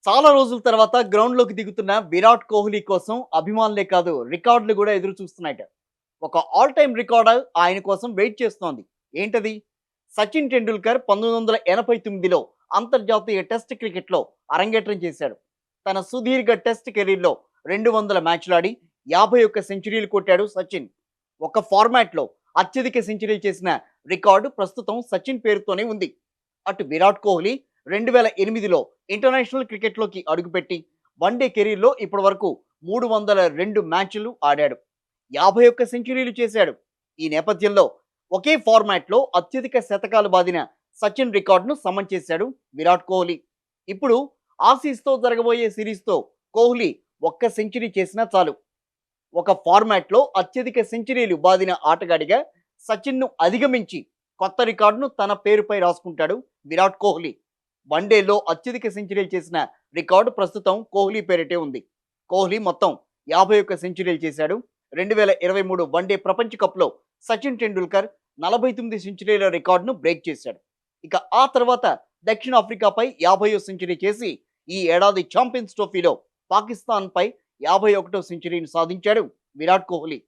చాలా రోజుల తర్వాత గ్రౌండ్‌లోకి దిగుతున్న విరాట్ కోహ్లీ కోసం అభిమానులే కాదు, రికార్డులు గూడా ఎదురు చూస్తున్నాయట. ఒక ఆల్ టైమ్ రికార్డ్ ఆయన కోసం వెయిట్ చేస్తోంది. ఏంటది? సచిన్ టెండూల్కర్ 1989లో అంతర్జాతీయ టెస్ట్ క్రికెట్‌లో అరంగేట్రం చేశాడు. తన సుదీర్ఘ టెస్ట్ కెరీర్‌లో 200 మ్యాచ్‌లాడి 51 సెంచరీలు కొట్టాడు సచిన్. ఒక ఫార్మాట్‌లో అత్యధిక సెంచరీలు చేసిన రికార్డు ప్రస్తుతం సచిన్ పేరుతోనే ఉంది. అటు విరాట్ కోహ్లీ 2008లో ఇంటర్నేషనల్ క్రికెట్‌లోకి అడుగుపెట్టి వన్‌డే కెరీర్‌లో ఇప్పటివరకు 302 మ్యాచ్‌లు ఆడాడు. 51 సెంచరీలు చేశాడు. ఈ నేపథ్యంలో ఒకే ఫార్మాట్‌లో అత్యధిక శతకాలు బాదిన సచిన్ రికార్డును సమన్ చేశాడు విరాట్ కోహ్లీ. ఇప్పుడు ఆసీస్‌తో జరగబోయే సిరీస్‌తో కోహ్లీ ఒక్క సెంచరీ చేసినా చాలు. ఒక ఫార్మాట్‌లో అత్యధిక సెంచరీలు బాదిన ఆటగాడిగా సచిన్‌ను అధిగమించి కొత్త రికార్డును తన పేరుపై రాసుకుంటాడు విరాట్ కోహ్లీ. వన్‌డేలో అత్యధిక సెంచరీలు చేసిన రికార్డు ప్రస్తుతం కోహ్లీ పేరిటే ఉంది. కోహ్లీ మొత్తం 51 సెంచరీలు చేశాడు. 2023 వన్‌డే ప్రపంచ కప్‌లో సచిన్ టెండూల్కర్ 49 సెంచరీల రికార్డును బ్రేక్ చేశాడు. ఇక ఆ తర్వాత దక్షిణాఫ్రికాపై 50వ సెంచరీ చేసి ఈ ఏడాది ఛాంపియన్స్ ట్రోఫీలో పాకిస్తాన్‌పై 51వ సెంచరీని సాధించాడు విరాట్ కోహ్లీ.